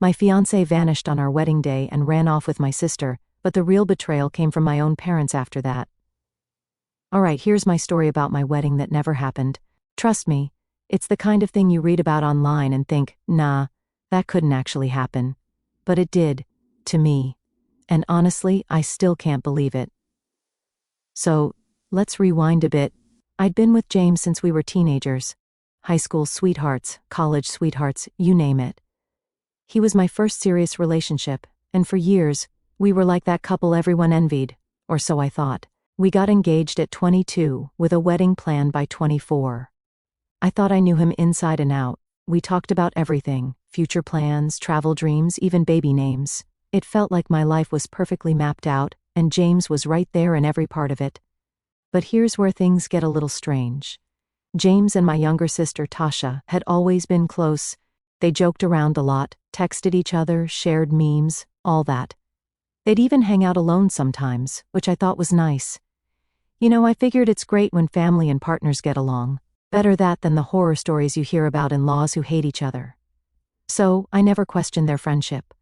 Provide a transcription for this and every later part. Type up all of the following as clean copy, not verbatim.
My fiancé vanished on our wedding day and ran off with my sister, but the real betrayal came from my own parents after that. Alright, here's my story about my wedding that never happened. Trust me, it's the kind of thing you read about online and think, nah, that couldn't actually happen. But it did, to me. And honestly, I still can't believe it. So, let's rewind a bit. I'd been with James since we were teenagers. High school sweethearts, college sweethearts, you name it. He was my first serious relationship, and for years, we were like that couple everyone envied, or so I thought. We got engaged at 22, with a wedding planned by 24. I thought I knew him inside and out. We talked about everything, future plans, travel dreams, even baby names. It felt like my life was perfectly mapped out, and James was right there in every part of it. But here's where things get a little strange. James and my younger sister Tasha had always been close. They joked around a lot, texted each other, shared memes, all that. They'd even hang out alone sometimes, which I thought was nice. You know, I figured it's great when family and partners get along. Better that than the horror stories you hear about in-laws who hate each other. So, I never questioned their friendship.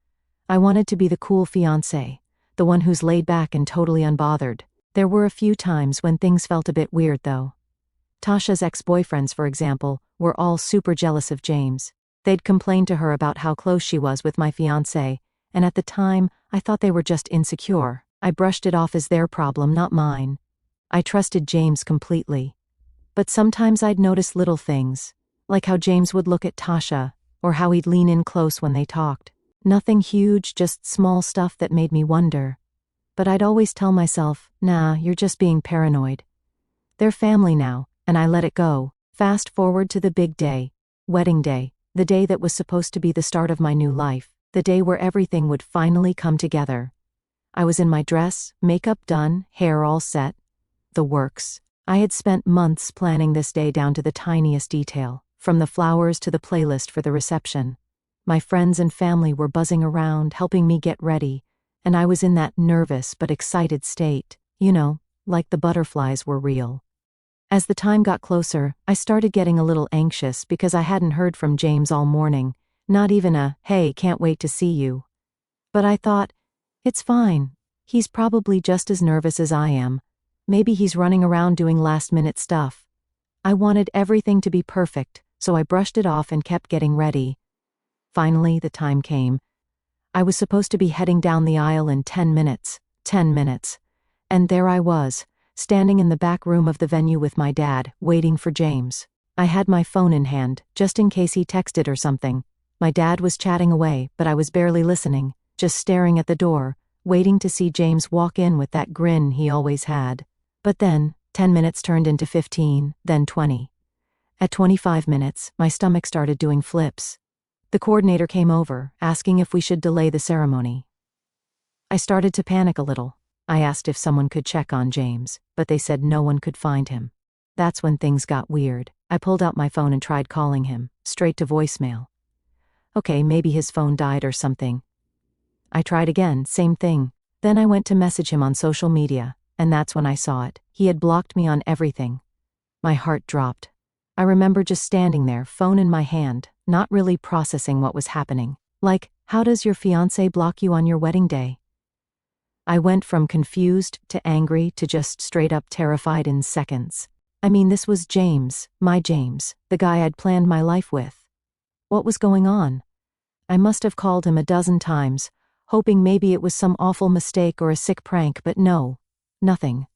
I wanted to be the cool fiancé, the one who's laid back and totally unbothered. There were a few times when things felt a bit weird though. Tasha's ex-boyfriends, for example, were all super jealous of James. They'd complain to her about how close she was with my fiancé, and at the time, I thought they were just insecure. I brushed it off as their problem, not mine. I trusted James completely. But sometimes I'd notice little things, like how James would look at Tasha, or how he'd lean in close when they talked. Nothing huge, just small stuff that made me wonder. But I'd always tell myself, nah, you're just being paranoid. They're family now, and I let it go. Fast forward to the big day, wedding day, the day that was supposed to be the start of my new life, the day where everything would finally come together. I was in my dress, makeup done, hair all set. The works. I had spent months planning this day down to the tiniest detail, from the flowers to the playlist for the reception. My friends and family were buzzing around, helping me get ready, and I was in that nervous but excited state, you know, like the butterflies were real. As the time got closer, I started getting a little anxious because I hadn't heard from James all morning, not even a, hey, can't wait to see you. But I thought, it's fine. He's probably just as nervous as I am. Maybe he's running around doing last-minute stuff. I wanted everything to be perfect, so I brushed it off and kept getting ready. Finally, the time came. I was supposed to be heading down the aisle in 10 minutes. 10 minutes. And there I was, standing in the back room of the venue with my dad, waiting for James. I had my phone in hand, just in case he texted or something. My dad was chatting away, but I was barely listening, just staring at the door, waiting to see James walk in with that grin he always had. But then, 10 minutes turned into 15, then 20. At 25 minutes, my stomach started doing flips. The coordinator came over, asking if we should delay the ceremony. I started to panic a little. I asked if someone could check on James, but they said no one could find him. That's when things got weird. I pulled out my phone and tried calling him, straight to voicemail. Okay, maybe his phone died or something. I tried again, same thing. Then I went to message him on social media, and that's when I saw it. He had blocked me on everything. My heart dropped. I remember just standing there, phone in my hand, not really processing what was happening. Like, how does your fiancé block you on your wedding day? I went from confused to angry to just straight up terrified in seconds. I mean, this was James, my James, the guy I'd planned my life with. What was going on? I must have called him a dozen times, hoping maybe it was some awful mistake or a sick prank, but no, nothing.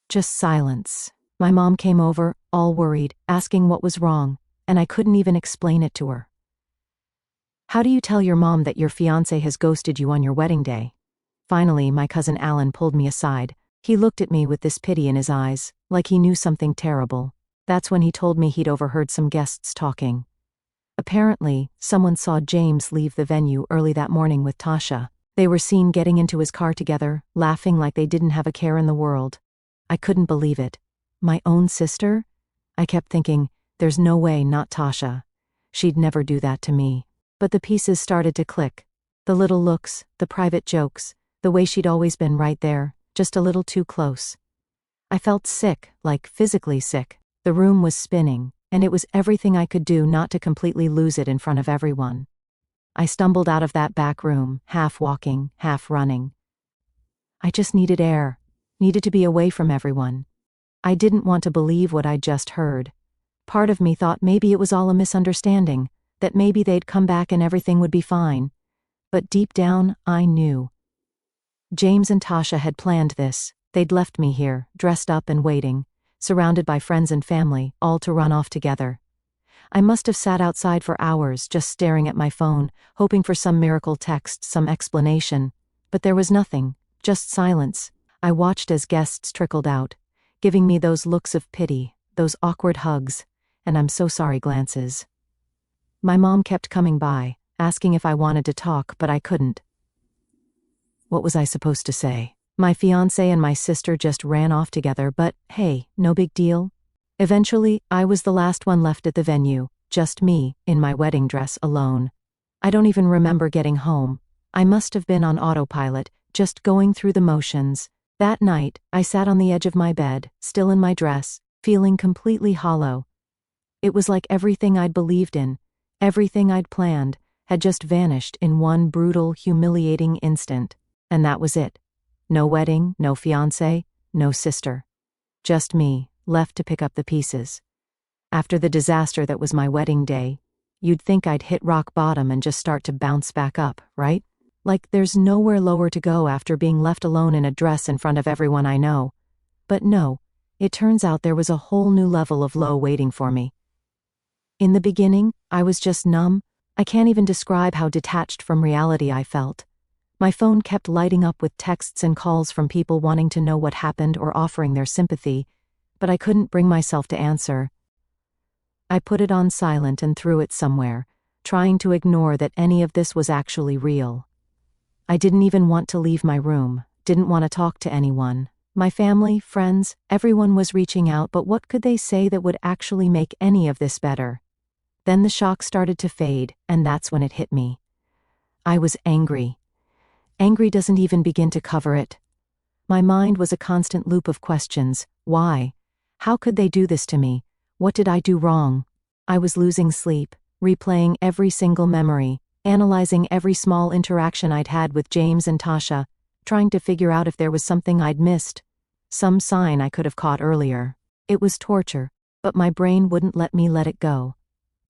Just silence. My mom came over, all worried, asking what was wrong, and I couldn't even explain it to her. How do you tell your mom that your fiancé has ghosted you on your wedding day? Finally, my cousin Alan pulled me aside. He looked at me with this pity in his eyes, like he knew something terrible. That's when he told me he'd overheard some guests talking. Apparently, someone saw James leave the venue early that morning with Tasha. They were seen getting into his car together, laughing like they didn't have a care in the world. I couldn't believe it. My own sister? I kept thinking, there's no way, not Tasha. She'd never do that to me. But the pieces started to click. The little looks, the private jokes, the way she'd always been right there, just a little too close. I felt sick, like physically sick. The room was spinning, and it was everything I could do not to completely lose it in front of everyone. I stumbled out of that back room, half walking, half running. I just needed air, needed to be away from everyone. I didn't want to believe what I'd just heard. Part of me thought maybe it was all a misunderstanding, that maybe they'd come back and everything would be fine. But deep down, I knew. James and Tasha had planned this. They'd left me here, dressed up and waiting, surrounded by friends and family, all to run off together. I must have sat outside for hours, just staring at my phone, hoping for some miracle text, some explanation. But there was nothing, just silence. I watched as guests trickled out, giving me those looks of pity, those awkward hugs, and I'm so sorry glances. My mom kept coming by, asking if I wanted to talk, but I couldn't. What was I supposed to say? My fiancé and my sister just ran off together, but hey, no big deal. Eventually, I was the last one left at the venue, just me, in my wedding dress, alone. I don't even remember getting home. I must have been on autopilot, just going through the motions. That night, I sat on the edge of my bed, still in my dress, feeling completely hollow. It was like everything I'd believed in, everything I'd planned, had just vanished in one brutal, humiliating instant. And that was it. No wedding, no fiancé, no sister. Just me, left to pick up the pieces. After the disaster that was my wedding day, you'd think I'd hit rock bottom and just start to bounce back up, right? Like there's nowhere lower to go after being left alone in a dress in front of everyone I know. But no, it turns out there was a whole new level of low waiting for me. In the beginning, I was just numb. I can't even describe how detached from reality I felt. My phone kept lighting up with texts and calls from people wanting to know what happened or offering their sympathy, but I couldn't bring myself to answer. I put it on silent and threw it somewhere, trying to ignore that any of this was actually real. I didn't even want to leave my room, didn't want to talk to anyone. My family, friends, everyone was reaching out, but what could they say that would actually make any of this better? Then the shock started to fade, and that's when it hit me. I was angry. Angry doesn't even begin to cover it. My mind was a constant loop of questions. Why? How could they do this to me? What did I do wrong? I was losing sleep, replaying every single memory, analyzing every small interaction I'd had with James and Tasha, trying to figure out if there was something I'd missed, some sign I could have caught earlier. It was torture, but my brain wouldn't let me let it go.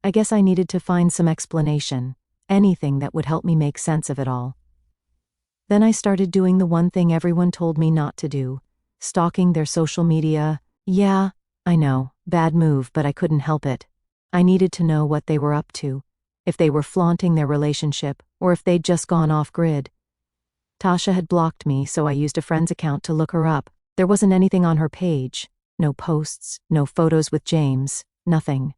I guess I needed to find some explanation, anything that would help me make sense of it all. Then I started doing the one thing everyone told me not to do, stalking their social media. Yeah, I know, bad move, but I couldn't help it. I needed to know what they were up to, if they were flaunting their relationship, or if they'd just gone off-grid. Tasha had blocked me, so I used a friend's account to look her up. There wasn't anything on her page. No posts, no photos with James, nothing.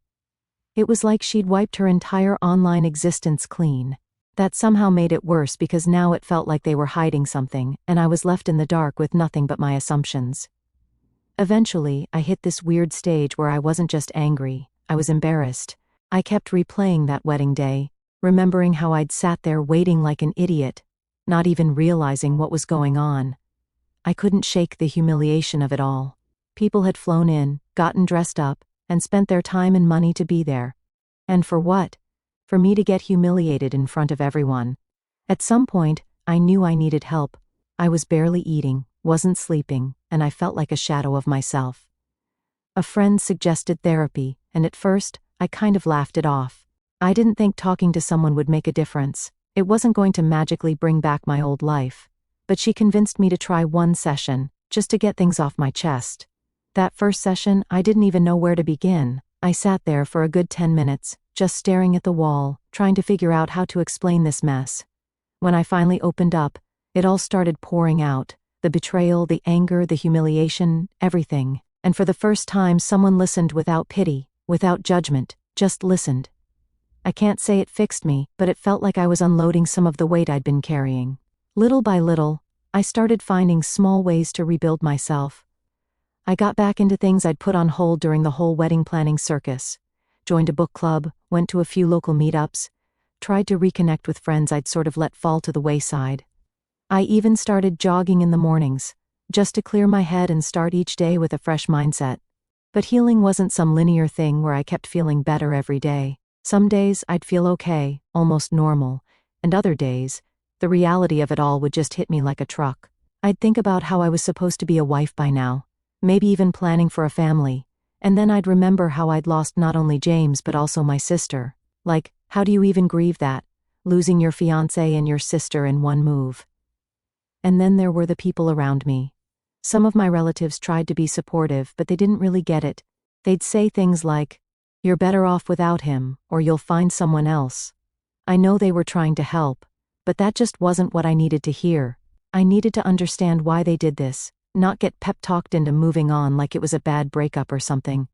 It was like she'd wiped her entire online existence clean. That somehow made it worse because now it felt like they were hiding something, and I was left in the dark with nothing but my assumptions. Eventually, I hit this weird stage where I wasn't just angry, I was embarrassed. I kept replaying that wedding day, remembering how I'd sat there waiting like an idiot, not even realizing what was going on. I couldn't shake the humiliation of it all. People had flown in, gotten dressed up, and spent their time and money to be there. And for what? For me to get humiliated in front of everyone. At some point, I knew I needed help. I was barely eating, wasn't sleeping, and I felt like a shadow of myself. A friend suggested therapy, and at first, I kind of laughed it off. I didn't think talking to someone would make a difference. It wasn't going to magically bring back my old life. But she convinced me to try one session, just to get things off my chest. That first session, I didn't even know where to begin. I sat there for a good 10 minutes, just staring at the wall, trying to figure out how to explain this mess. When I finally opened up, it all started pouring out. The betrayal, the anger, the humiliation, everything. And for the first time, someone listened without pity, without judgment, just listened. I can't say it fixed me, but it felt like I was unloading some of the weight I'd been carrying. Little by little, I started finding small ways to rebuild myself. I got back into things I'd put on hold during the whole wedding planning circus. Joined a book club, went to a few local meetups, tried to reconnect with friends I'd sort of let fall to the wayside. I even started jogging in the mornings, just to clear my head and start each day with a fresh mindset. But healing wasn't some linear thing where I kept feeling better every day. Some days I'd feel okay, almost normal, and other days, the reality of it all would just hit me like a truck. I'd think about how I was supposed to be a wife by now, maybe even planning for a family, and then I'd remember how I'd lost not only James but also my sister. Like, how do you even grieve that? Losing your fiancé and your sister in one move. And then there were the people around me. Some of my relatives tried to be supportive, but they didn't really get it. They'd say things like, "You're better off without him, or you'll find someone else." I know they were trying to help, but that just wasn't what I needed to hear. I needed to understand why they did this, not get pep-talked into moving on like it was a bad breakup or something.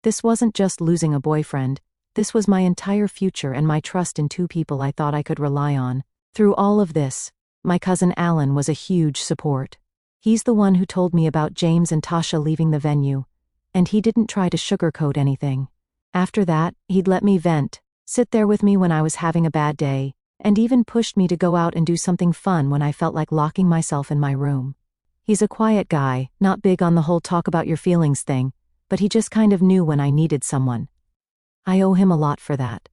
This wasn't just losing a boyfriend. This was my entire future and my trust in two people I thought I could rely on. Through all of this, my cousin Alan was a huge support. He's the one who told me about James and Tasha leaving the venue, and he didn't try to sugarcoat anything. After that, he'd let me vent, sit there with me when I was having a bad day, and even pushed me to go out and do something fun when I felt like locking myself in my room. He's a quiet guy, not big on the whole talk about your feelings thing, but he just kind of knew when I needed someone. I owe him a lot for that.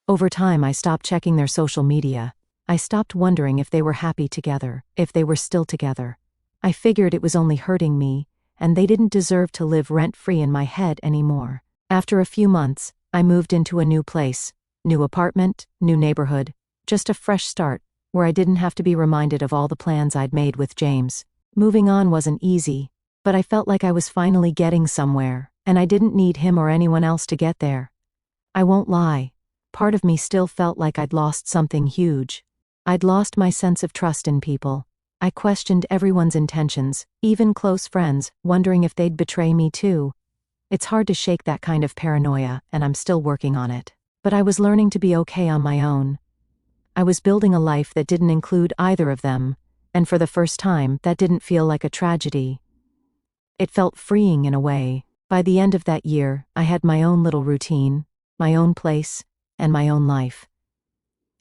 Over time, I stopped checking their social media. I stopped wondering if they were happy together, if they were still together. I figured it was only hurting me, and they didn't deserve to live rent-free in my head anymore. After a few months, I moved into a new place, new apartment, new neighborhood, just a fresh start, where I didn't have to be reminded of all the plans I'd made with James. Moving on wasn't easy, but I felt like I was finally getting somewhere, and I didn't need him or anyone else to get there. I won't lie, part of me still felt like I'd lost something huge. I'd lost my sense of trust in people. I questioned everyone's intentions, even close friends, wondering if they'd betray me too. It's hard to shake that kind of paranoia, and I'm still working on it. But I was learning to be okay on my own. I was building a life that didn't include either of them, and for the first time, that didn't feel like a tragedy. It felt freeing in a way. By the end of that year, I had my own little routine, my own place, and my own life.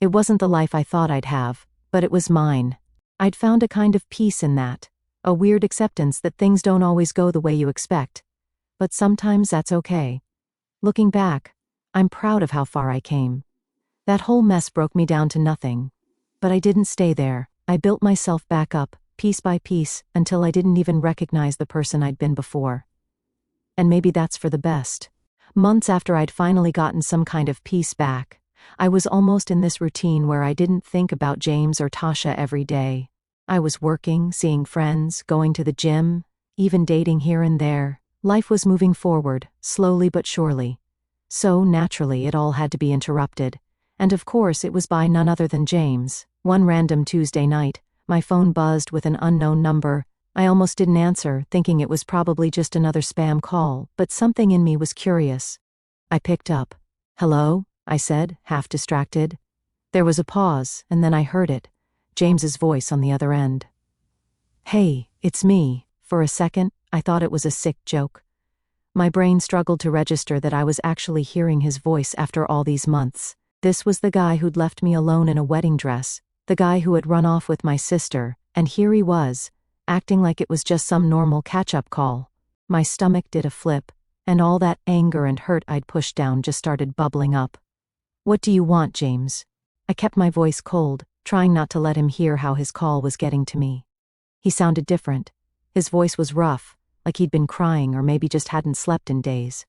It wasn't the life I thought I'd have, but it was mine. I'd found a kind of peace in that, a weird acceptance that things don't always go the way you expect. But sometimes that's okay. Looking back, I'm proud of how far I came. That whole mess broke me down to nothing. But I didn't stay there. I built myself back up, piece by piece, until I didn't even recognize the person I'd been before. And maybe that's for the best. Months after I'd finally gotten some kind of peace back, I was almost in this routine where I didn't think about James or Tasha every day. I was working, seeing friends, going to the gym, even dating here and there. Life was moving forward, slowly but surely. So, naturally, it all had to be interrupted. And of course, it was by none other than James. One random Tuesday night, my phone buzzed with an unknown number. I almost didn't answer, thinking it was probably just another spam call, but something in me was curious. I picked up. "Hello?" I said, half distracted. There was a pause, and then I heard it, James's voice on the other end. "Hey, it's me." For a second, I thought it was a sick joke. My brain struggled to register that I was actually hearing his voice after all these months. This was the guy who'd left me alone in a wedding dress, the guy who had run off with my sister, and here he was, acting like it was just some normal catch-up call. My stomach did a flip, and all that anger and hurt I'd pushed down just started bubbling up. "What do you want, James?" I kept my voice cold, trying not to let him hear how his call was getting to me. He sounded different. His voice was rough, like he'd been crying or maybe just hadn't slept in days.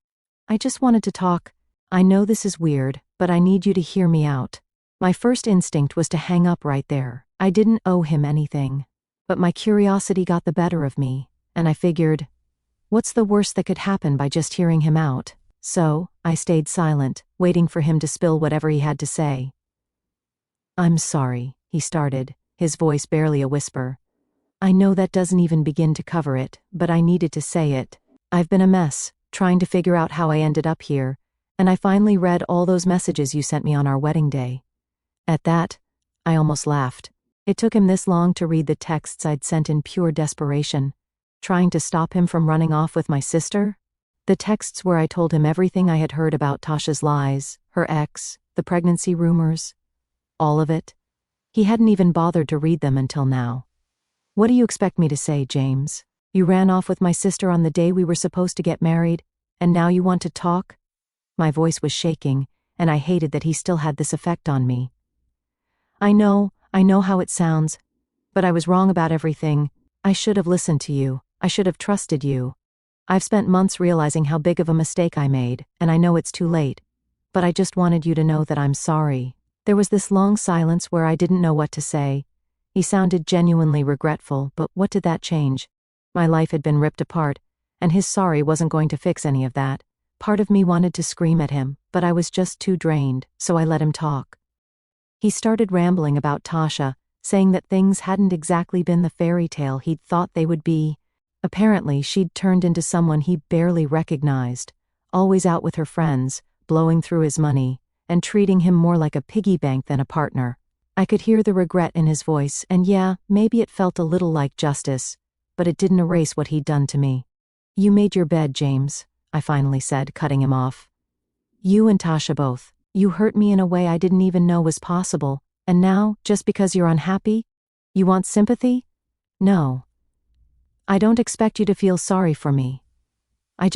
"I just wanted to talk. I know this is weird, but I need you to hear me out." My first instinct was to hang up right there. I didn't owe him anything. But my curiosity got the better of me, and I figured, what's the worst that could happen by just hearing him out? So, I stayed silent, waiting for him to spill whatever he had to say. "I'm sorry," he started, his voice barely a whisper. "I know that doesn't even begin to cover it, but I needed to say it. I've been a mess, trying to figure out how I ended up here, and I finally read all those messages you sent me on our wedding day." At that, I almost laughed. It took him this long to read the texts I'd sent in pure desperation, trying to stop him from running off with my sister? The texts where I told him everything I had heard about Tasha's lies, her ex, the pregnancy rumors. All of it. He hadn't even bothered to read them until now. "What do you expect me to say, James? You ran off with my sister on the day we were supposed to get married, and now you want to talk?" My voice was shaking, and I hated that he still had this effect on me. I know how it sounds, but I was wrong about everything. I should have listened to you. I should have trusted you. I've spent months realizing how big of a mistake I made, and I know it's too late. But I just wanted you to know that I'm sorry." There was this long silence where I didn't know what to say. He sounded genuinely regretful, but what did that change? My life had been ripped apart, and his sorry wasn't going to fix any of that. Part of me wanted to scream at him, but I was just too drained, so I let him talk. He started rambling about Tasha, saying that things hadn't exactly been the fairy tale he'd thought they would be. Apparently, she'd turned into someone he barely recognized, always out with her friends, blowing through his money, and treating him more like a piggy bank than a partner. I could hear the regret in his voice, and yeah, maybe it felt a little like justice, but it didn't erase what he'd done to me. "You made your bed, James," I finally said, cutting him off. "You and Tasha both. You hurt me in a way I didn't even know was possible, and now, just because you're unhappy, you want sympathy? No. I don't expect you to feel sorry for me. I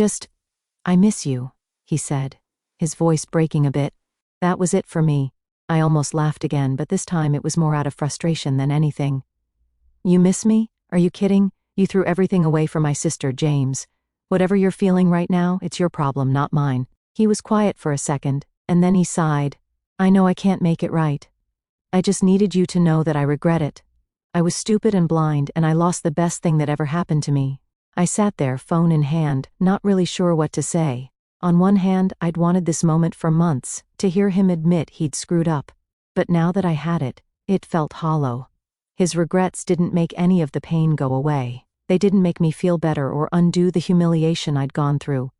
miss you," he said, his voice breaking a bit. That was it for me. I almost laughed again, but this time it was more out of frustration than anything. "You miss me? Are you kidding? You threw everything away for my sister, James. Whatever you're feeling right now, it's your problem, not mine." He was quiet for a second, and then he sighed. "I know I can't make it right. I just needed you to know that I regret it. I was stupid and blind, and I lost the best thing that ever happened to me." I sat there, phone in hand, not really sure what to say. On one hand, I'd wanted this moment for months, to hear him admit he'd screwed up. But now that I had it, it felt hollow. His regrets didn't make any of the pain go away. They didn't make me feel better or undo the humiliation I'd gone through.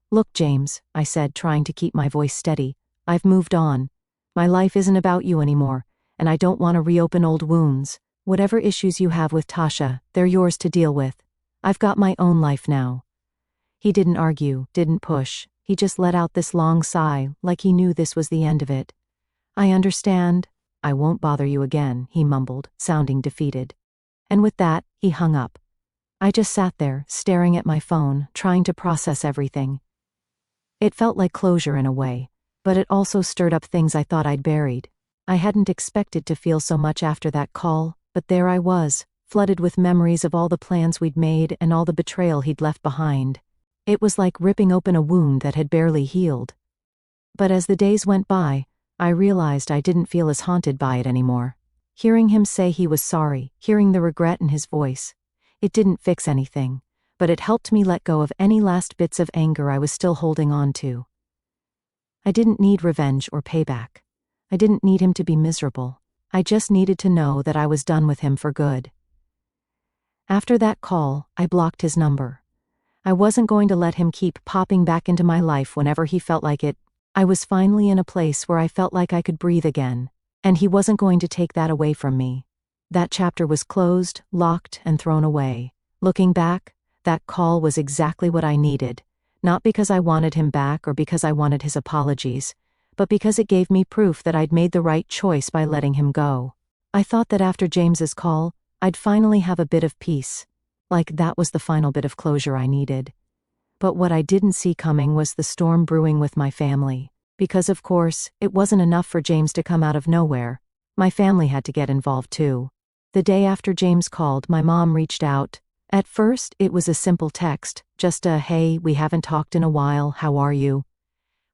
"Look, James," I said, trying to keep my voice steady, "I've moved on. My life isn't about you anymore, and I don't want to reopen old wounds. Whatever issues you have with Tasha, they're yours to deal with. I've got my own life now." He didn't argue, didn't push. He just let out this long sigh, like he knew this was the end of it. "I understand. I won't bother you again," he mumbled, sounding defeated. And with that, he hung up. I just sat there, staring at my phone, trying to process everything. It felt like closure in a way, but it also stirred up things I thought I'd buried. I hadn't expected to feel so much after that call, but there I was, flooded with memories of all the plans we'd made and all the betrayal he'd left behind. It was like ripping open a wound that had barely healed. But as the days went by, I realized I didn't feel as haunted by it anymore. Hearing him say he was sorry, hearing the regret in his voice, it didn't fix anything, but it helped me let go of any last bits of anger I was still holding on to. I didn't need revenge or payback. I didn't need him to be miserable. I just needed to know that I was done with him for good. After that call, I blocked his number. I wasn't going to let him keep popping back into my life whenever he felt like it. I was finally in a place where I felt like I could breathe again, and he wasn't going to take that away from me. That chapter was closed, locked, and thrown away. Looking back, that call was exactly what I needed, not because I wanted him back or because I wanted his apologies, but because it gave me proof that I'd made the right choice by letting him go. I thought that after James's call, I'd finally have a bit of peace, like that was the final bit of closure I needed. But what I didn't see coming was the storm brewing with my family, because of course, it wasn't enough for James to come out of nowhere. My family had to get involved too. The day after James called, my mom reached out. At first, it was a simple text, just a "Hey, we haven't talked in a while, how are you?"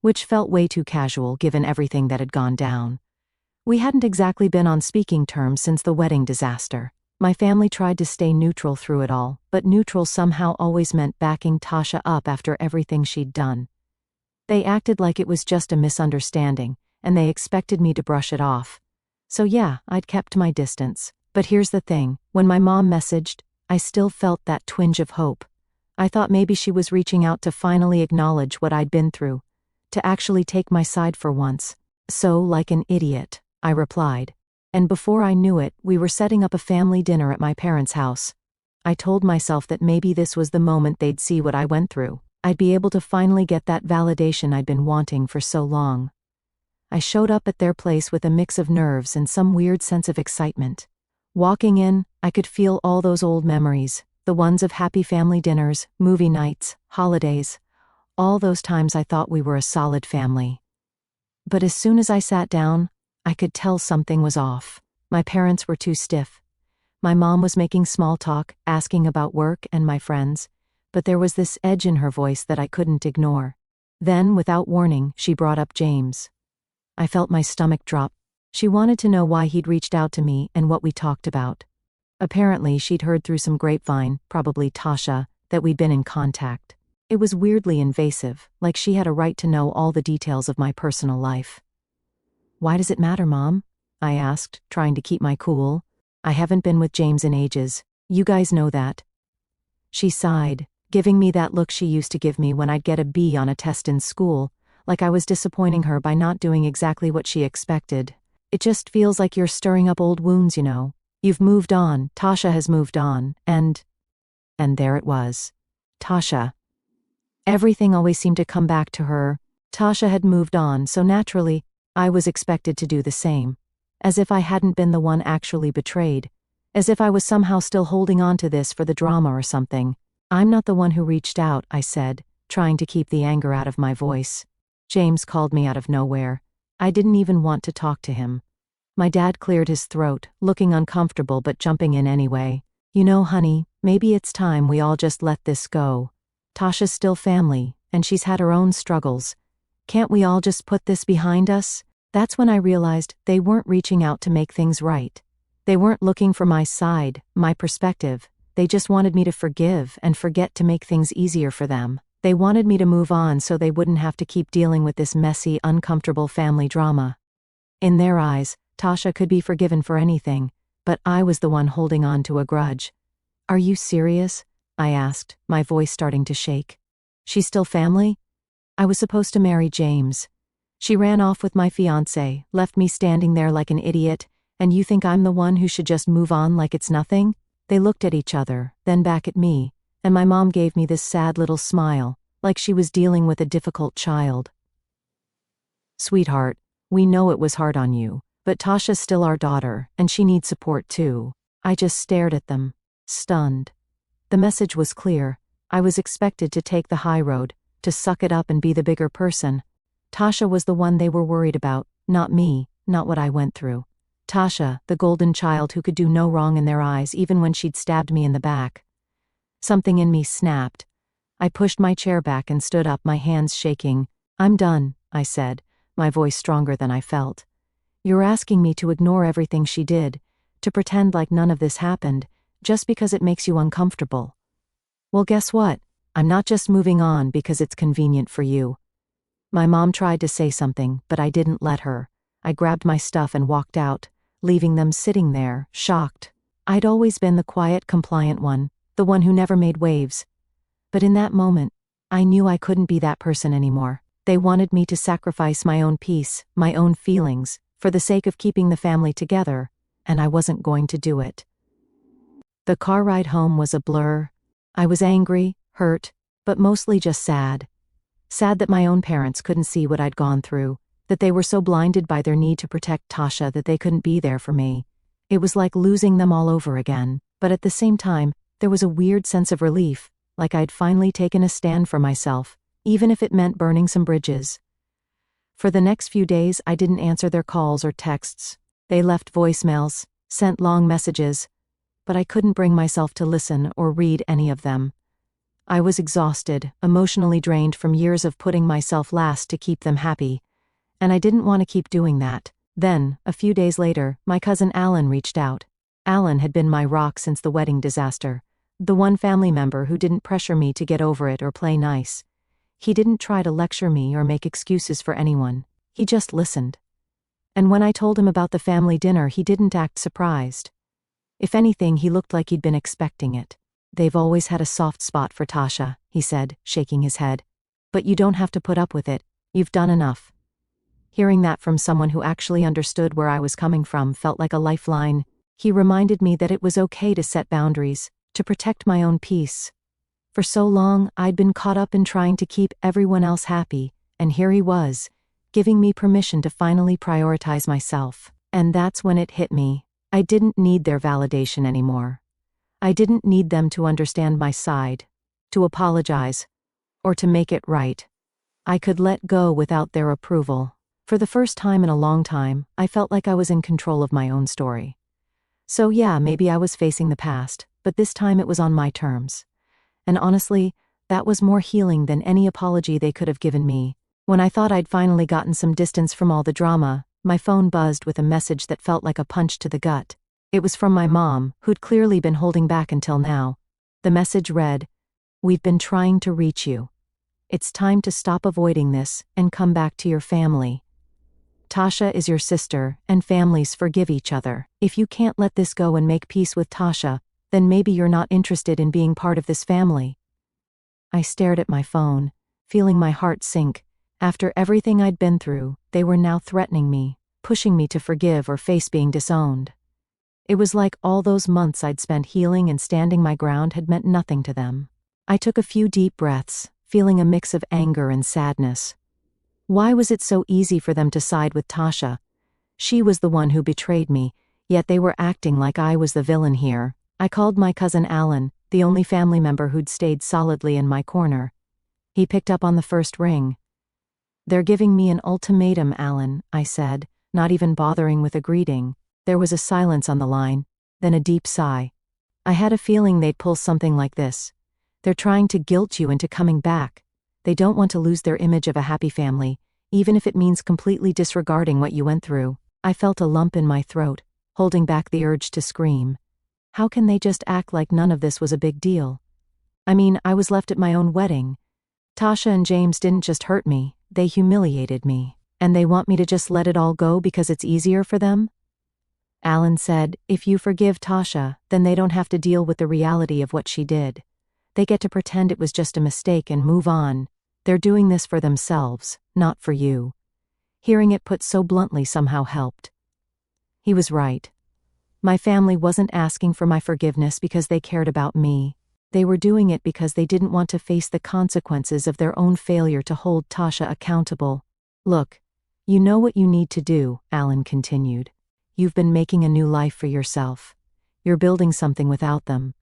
which felt way too casual given everything that had gone down. We hadn't exactly been on speaking terms since the wedding disaster. My family tried to stay neutral through it all, but neutral somehow always meant backing Tasha up after everything she'd done. They acted like it was just a misunderstanding, and they expected me to brush it off. So yeah, I'd kept my distance. But here's the thing, when my mom messaged, I still felt that twinge of hope. I thought maybe she was reaching out to finally acknowledge what I'd been through, to actually take my side for once. So, like an idiot, I replied. And before I knew it, we were setting up a family dinner at my parents' house. I told myself that maybe this was the moment they'd see what I went through. I'd be able to finally get that validation I'd been wanting for so long. I showed up at their place with a mix of nerves and some weird sense of excitement. Walking in, I could feel all those old memories, the ones of happy family dinners, movie nights, holidays, all those times I thought we were a solid family. But as soon as I sat down, I could tell something was off. My parents were too stiff. My mom was making small talk, asking about work and my friends, but there was this edge in her voice that I couldn't ignore. Then, without warning, she brought up James. I felt my stomach drop. She wanted to know why he'd reached out to me and what we talked about. Apparently, she'd heard through some grapevine, probably Tasha, that we'd been in contact. It was weirdly invasive, like she had a right to know all the details of my personal life. "Why does it matter, Mom?" I asked, trying to keep my cool. "I haven't been with James in ages. You guys know that." She sighed, giving me that look she used to give me when I'd get a B on a test in school, like I was disappointing her by not doing exactly what she expected. "It just feels like you're stirring up old wounds, you know. You've moved on, Tasha has moved on, and there it was. Tasha. Everything always seemed to come back to her. Tasha had moved on, so naturally, I was expected to do the same. As if I hadn't been the one actually betrayed. As if I was somehow still holding on to this for the drama or something. "I'm not the one who reached out," I said, trying to keep the anger out of my voice. "James called me out of nowhere. I didn't even want to talk to him." My dad cleared his throat, looking uncomfortable but jumping in anyway. "You know, honey, maybe it's time we all just let this go. Tasha's still family, and she's had her own struggles. Can't we all just put this behind us?" That's when I realized they weren't reaching out to make things right. They weren't looking for my side, my perspective. They just wanted me to forgive and forget to make things easier for them. They wanted me to move on so they wouldn't have to keep dealing with this messy, uncomfortable family drama. In their eyes, Tasha could be forgiven for anything, but I was the one holding on to a grudge. "Are you serious?" I asked, my voice starting to shake. "She's still family? I was supposed to marry James. She ran off with my fiancé, left me standing there like an idiot, and you think I'm the one who should just move on like it's nothing?" They looked at each other, then back at me, and my mom gave me this sad little smile, like she was dealing with a difficult child. "Sweetheart, we know it was hard on you, but Tasha's still our daughter, and she needs support too." I just stared at them, stunned. The message was clear. I was expected to take the high road, to suck it up and be the bigger person. Tasha was the one they were worried about, not me, not what I went through. Tasha, the golden child who could do no wrong in their eyes even when she'd stabbed me in the back. Something in me snapped. I pushed my chair back and stood up, my hands shaking. "I'm done," I said, my voice stronger than I felt. "You're asking me to ignore everything she did, to pretend like none of this happened, just because it makes you uncomfortable. Well, guess what? I'm not just moving on because it's convenient for you." My mom tried to say something, but I didn't let her. I grabbed my stuff and walked out, leaving them sitting there, shocked. I'd always been the quiet, compliant one, the one who never made waves. But in that moment, I knew I couldn't be that person anymore. They wanted me to sacrifice my own peace, my own feelings, for the sake of keeping the family together, and I wasn't going to do it. The car ride home was a blur. I was angry, hurt, but mostly just sad. Sad that my own parents couldn't see what I'd gone through, that they were so blinded by their need to protect Tasha that they couldn't be there for me. It was like losing them all over again, but at the same time, there was a weird sense of relief, like I'd finally taken a stand for myself, even if it meant burning some bridges. For the next few days, I didn't answer their calls or texts. They left voicemails, sent long messages, but I couldn't bring myself to listen or read any of them. I was exhausted, emotionally drained from years of putting myself last to keep them happy, and I didn't want to keep doing that. Then, a few days later, my cousin Alan reached out. Alan had been my rock since the wedding disaster, the one family member who didn't pressure me to get over it or play nice. He didn't try to lecture me or make excuses for anyone. He just listened. And when I told him about the family dinner, he didn't act surprised. If anything, he looked like he'd been expecting it. "They've always had a soft spot for Tasha," he said, shaking his head. "But you don't have to put up with it. You've done enough." Hearing that from someone who actually understood where I was coming from felt like a lifeline. He reminded me that it was okay to set boundaries, to protect my own peace. For so long, I'd been caught up in trying to keep everyone else happy, and here he was, giving me permission to finally prioritize myself. And that's when it hit me. I didn't need their validation anymore. I didn't need them to understand my side, to apologize, or to make it right. I could let go without their approval. For the first time in a long time, I felt like I was in control of my own story. So yeah, maybe I was facing the past, but this time it was on my terms. And honestly, that was more healing than any apology they could have given me. When I thought I'd finally gotten some distance from all the drama, my phone buzzed with a message that felt like a punch to the gut. It was from my mom, who'd clearly been holding back until now. The message read, "We've been trying to reach you. It's time to stop avoiding this and come back to your family. Tasha is your sister, and families forgive each other. If you can't let this go and make peace with Tasha, then maybe you're not interested in being part of this family." I stared at my phone, feeling my heart sink. After everything I'd been through, they were now threatening me, pushing me to forgive or face being disowned. It was like all those months I'd spent healing and standing my ground had meant nothing to them. I took a few deep breaths, feeling a mix of anger and sadness. Why was it so easy for them to side with Tasha? She was the one who betrayed me, yet they were acting like I was the villain here. I called my cousin Alan, the only family member who'd stayed solidly in my corner. He picked up on the first ring. "They're giving me an ultimatum, Alan," I said, not even bothering with a greeting. There was a silence on the line, then a deep sigh. I had a feeling they'd pull something like this. "They're trying to guilt you into coming back. They don't want to lose their image of a happy family, even if it means completely disregarding what you went through." I felt a lump in my throat, holding back the urge to scream. How can they just act like none of this was a big deal? I mean, I was left at my own wedding. Tasha and James didn't just hurt me, they humiliated me. And they want me to just let it all go because it's easier for them? Alan said, "If you forgive Tasha, then they don't have to deal with the reality of what she did. They get to pretend it was just a mistake and move on. They're doing this for themselves, not for you." Hearing it put so bluntly somehow helped. He was right. My family wasn't asking for my forgiveness because they cared about me. They were doing it because they didn't want to face the consequences of their own failure to hold Tasha accountable. "Look, you know what you need to do," Alan continued. "You've been making a new life for yourself. You're building something without them.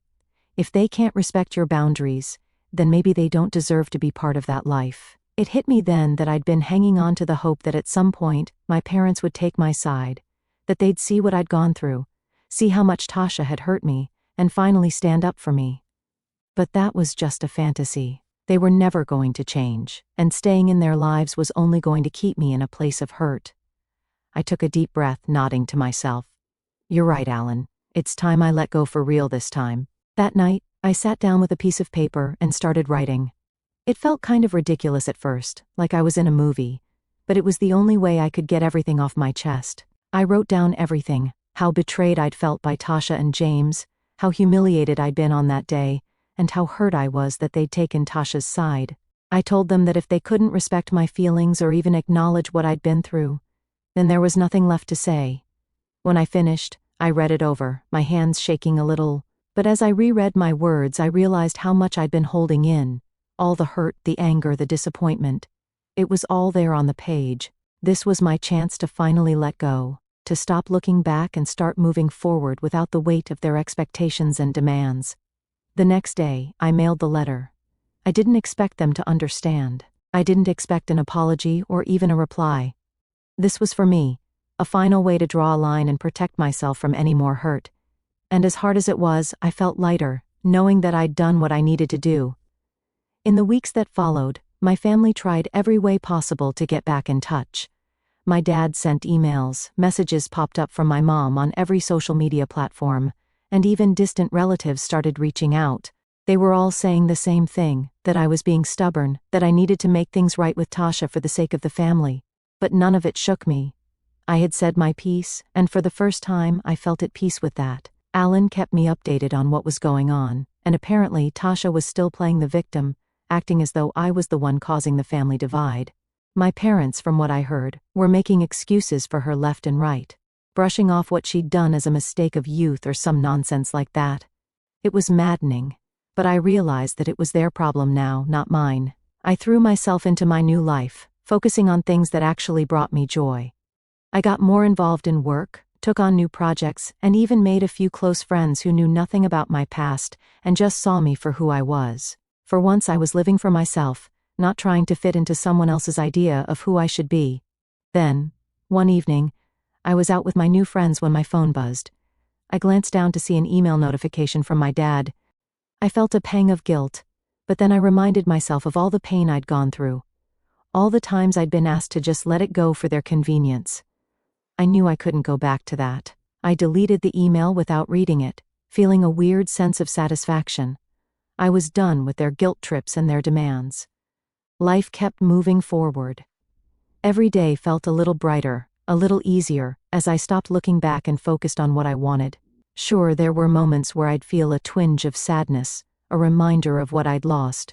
If they can't respect your boundaries, then maybe they don't deserve to be part of that life." It hit me then that I'd been hanging on to the hope that at some point, my parents would take my side, that they'd see what I'd gone through, see how much Tasha had hurt me, and finally stand up for me. But that was just a fantasy. They were never going to change, and staying in their lives was only going to keep me in a place of hurt. I took a deep breath, nodding to myself. "You're right, Alan. It's time I let go for real this time." That night, I sat down with a piece of paper and started writing. It felt kind of ridiculous at first, like I was in a movie, but it was the only way I could get everything off my chest. I wrote down everything: how betrayed I'd felt by Tasha and James, how humiliated I'd been on that day, and how hurt I was that they'd taken Tasha's side. I told them that if they couldn't respect my feelings or even acknowledge what I'd been through, then there was nothing left to say. When I finished, I read it over, my hands shaking a little, but as I reread my words I realized how much I'd been holding in. All the hurt, the anger, the disappointment. It was all there on the page. This was my chance to finally let go, to stop looking back and start moving forward without the weight of their expectations and demands. The next day, I mailed the letter. I didn't expect them to understand. I didn't expect an apology or even a reply. This was for me, a final way to draw a line and protect myself from any more hurt. And as hard as it was, I felt lighter, knowing that I'd done what I needed to do. In the weeks that followed, my family tried every way possible to get back in touch. My dad sent emails, messages popped up from my mom on every social media platform, and even distant relatives started reaching out. They were all saying the same thing, that I was being stubborn, that I needed to make things right with Tasha for the sake of the family. But none of it shook me. I had said my piece, and for the first time I felt at peace with that. Alan kept me updated on what was going on, and apparently Tasha was still playing the victim, acting as though I was the one causing the family divide. My parents, from what I heard, were making excuses for her left and right, brushing off what she'd done as a mistake of youth or some nonsense like that. It was maddening, but I realized that it was their problem now, not mine. I threw myself into my new life, focusing on things that actually brought me joy. I got more involved in work, took on new projects, and even made a few close friends who knew nothing about my past and just saw me for who I was. For once I was living for myself, not trying to fit into someone else's idea of who I should be. Then, one evening, I was out with my new friends when my phone buzzed. I glanced down to see an email notification from my dad. I felt a pang of guilt, but then I reminded myself of all the pain I'd gone through. All the times I'd been asked to just let it go for their convenience. I knew I couldn't go back to that. I deleted the email without reading it, feeling a weird sense of satisfaction. I was done with their guilt trips and their demands. Life kept moving forward. Every day felt a little brighter, a little easier, as I stopped looking back and focused on what I wanted. Sure, there were moments where I'd feel a twinge of sadness, a reminder of what I'd lost.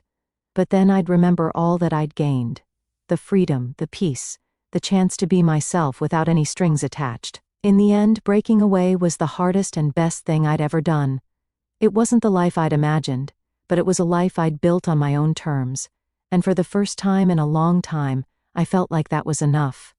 But then I'd remember all that I'd gained. The freedom, the peace, the chance to be myself without any strings attached. In the end, breaking away was the hardest and best thing I'd ever done. It wasn't the life I'd imagined, but it was a life I'd built on my own terms. And for the first time in a long time, I felt like that was enough.